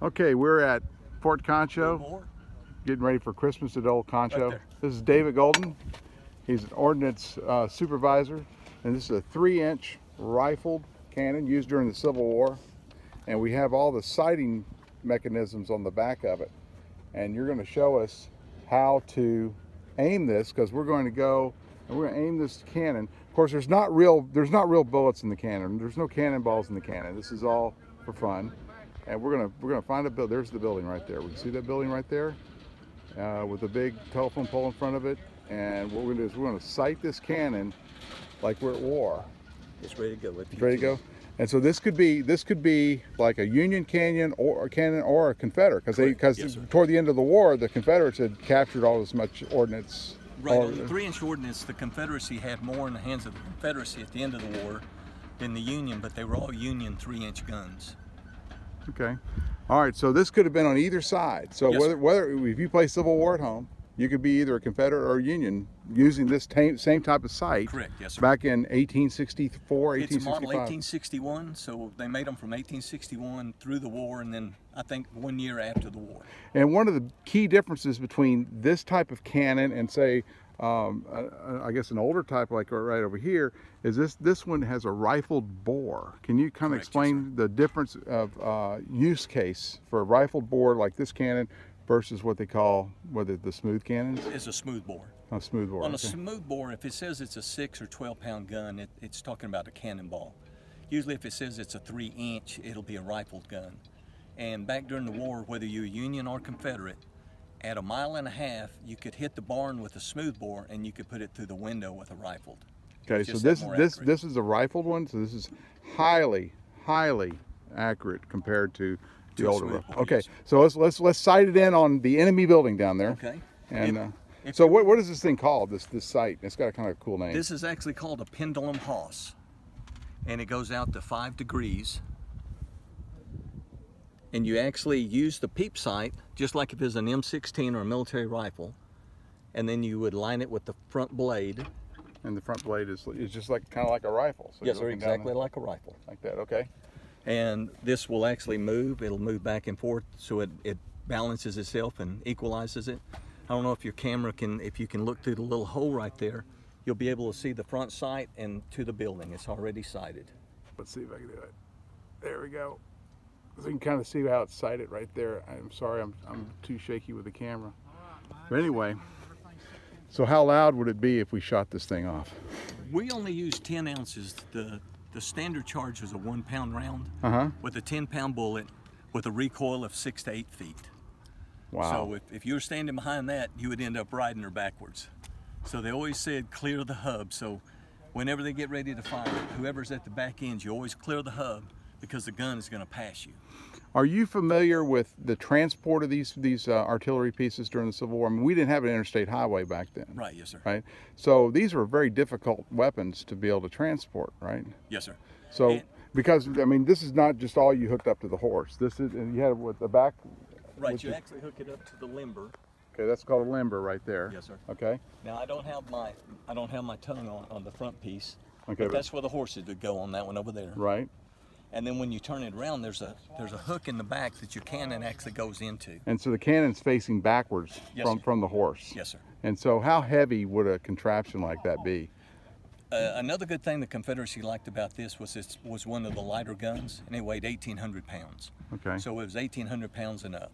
Okay, we're at Fort Concho, getting ready for Christmas at Old Concho. Right this is David Golden. He's an ordnance supervisor, and this is a 3-inch rifled cannon used during the Civil War. And we have all the sighting mechanisms on the back of it. And you're going to show us how to aim this, because we're going to go and we're going to aim this cannon. Of course, there's not real bullets in the cannon. There's no cannonballs in the cannon. This is all for fun. And we're gonna find a building. There's the building right there. We can see that building right there with a big telephone pole in front of it. And what we're gonna do is we're gonna sight this cannon like we're at war. It's ready to go. It's ready to go. And so this could be like a Union cannon or a Confederate, because toward the end of the war, the Confederates had captured all as much ordnance. Right. On the 3-inch ordnance, the Confederacy had more in the hands of the Confederacy at the end of the war than the Union, but they were all Union 3-inch guns. Okay. All right. So this could have been on either side. So yes, whether if you play Civil War at home, you could be either a Confederate or a Union using this same type of sight. Correct. Yes, sir. Back in 1864, it's 1865. It's model 1861, so they made them from 1861 through the war, and then I think 1 year after the war. And one of the key differences between this type of cannon and, say, I guess an older type like right over here, is this one has a rifled bore. Can you kind of explain the difference of use case for a rifled bore like this cannon versus what they call the smooth cannons? It's a smooth bore. A smooth bore. On a smooth bore, if it says it's a 6 or 12-pound gun, it's talking about a cannonball. Usually if it says it's a 3-inch, it'll be a rifled gun. And back during the war, whether you're Union or Confederate, at 1.5 miles, you could hit the barn with a smooth bore, and you could put it through the window with a rifled. Okay, so this is a rifled one. So this is highly accurate compared to the older one. Okay, yes. So let's sight it in on the enemy building down there. Okay. And so what is this thing called? This sight? It's got a kind of cool name. This is actually called a pendulum Hauss, and it goes out to 5 degrees. And you actually use the peep sight, just like if it's an M16 or a military rifle, and then you would line it with the front blade. And the front blade is just like kind of like a rifle. So yes, sir, exactly like a rifle. Like that, okay. And this will actually move. It'll move back and forth, so it balances itself and equalizes it. I don't know if your camera if you can look through the little hole right there, you'll be able to see the front sight and to the building. It's already sighted. Let's see if I can do it. There we go. So you can kind of see how it's sighted right there. I'm sorry, I'm too shaky with the camera. But anyway, so how loud would it be if we shot this thing off? We only use 10 ounces. The standard charge is a 1-pound round with a 10-pound bullet with a recoil of 6 to 8 feet. Wow. So if you were standing behind that, you would end up riding her backwards. So they always said clear the hub. So whenever they get ready to fire, whoever's at the back end, you always clear the hub, because the gun is going to pass you. Are you familiar with the transport of these artillery pieces during the Civil War? I mean, we didn't have an interstate highway back then. Right, yes, sir. Right? So these were very difficult weapons to be able to transport, right? Yes, sir. So, because, I mean, this is not just all you hooked up to the horse. This is, and you had it with the back. Right, you actually hook it up to the limber. Okay, that's called a limber right there. Yes, sir. Okay. Now I don't have my tongue on the front piece. Okay. But that's where the horses would go, on that one over there. Right. And then when you turn it around, there's a hook in the back that your cannon actually goes into. And so the cannon's facing backwards from the horse. Yes, sir. And so how heavy would a contraption like that be? Another good thing the Confederacy liked about this was one of the lighter guns, and it weighed 1,800 pounds. Okay. So it was 1,800 pounds and up.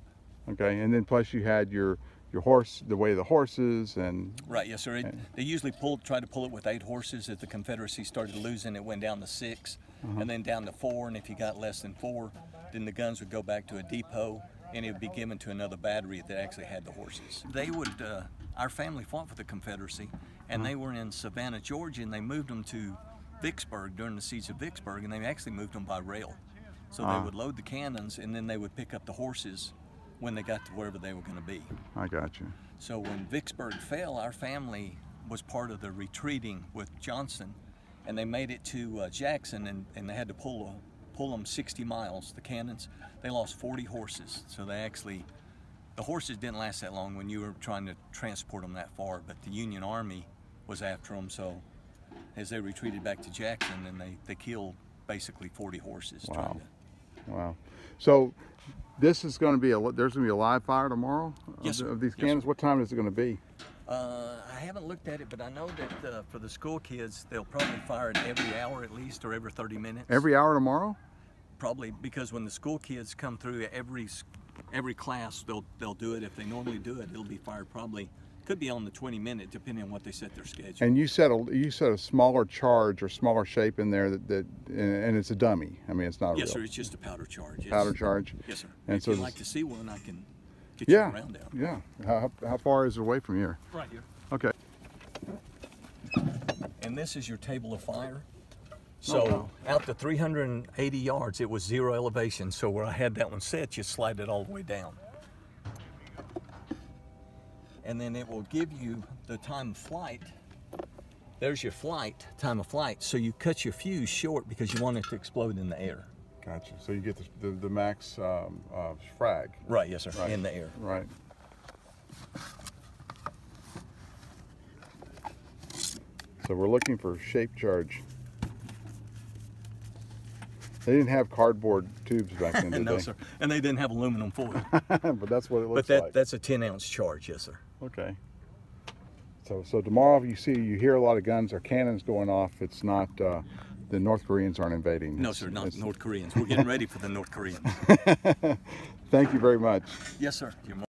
Okay, and then plus you had your horse, the way the horses and... Right, yes, sir. They usually tried to pull it with 8 horses. As the Confederacy started losing, it went down to 6, and then down to 4, and if you got less than 4, then the guns would go back to a depot, and it would be given to another battery that actually had the horses. They would, our family fought for the Confederacy, and they were in Savannah, Georgia, and they moved them to Vicksburg during the siege of Vicksburg, and they actually moved them by rail. So they would load the cannons, and then they would pick up the horses when they got to wherever they were going to be. I got you. So when Vicksburg fell, our family was part of the retreating with Johnson, and they made it to Jackson, and they had to pull them 60 miles, the cannons. They lost 40 horses, so the horses didn't last that long when you were trying to transport them that far, but the Union Army was after them, so as they retreated back to Jackson, then they killed basically 40 horses. Wow. Wow. So This is going to be there's going to be a live fire tomorrow Yes, sir. of these Yes, cannons. sir. What time is it going to be? I haven't looked at it, but I know that for the school kids, they'll probably fire it every hour at least, or every 30 minutes. Every hour tomorrow? Probably, because when the school kids come through every class, they'll do it. If they normally do it, it'll be fired probably, could be on the 20-minute, depending on what they set their schedule. And you said a smaller charge or smaller shape in there and it's a dummy. I mean, it's not Yes, real. sir. It's just a powder charge. Yes. Powder charge. Yes, sir. And if so you'd like to see one, I can get you around down. Yeah. How far is it away from here? Right here. Okay. And this is your table of fire. So wow. out to 380 yards, it was 0 elevation. So where I had that one set, you slide it all the way down. And then it will give you the time of flight. There's your time of flight. So you cut your fuse short because you want it to explode in the air. Gotcha. So you get the max frag. Right, yes, sir, Right. in the air. Right. So we're looking for shape charge. They didn't have cardboard tubes back then, did No, they? sir. And they didn't have aluminum foil. But that's what it looks But like. that's a 10-ounce charge, yes, sir. Okay. So tomorrow, if you hear a lot of guns or cannons going off, it's not the North Koreans aren't invading. No, sir, not North Koreans. We're getting ready for the North Koreans. Thank you very much. Yes, sir. You're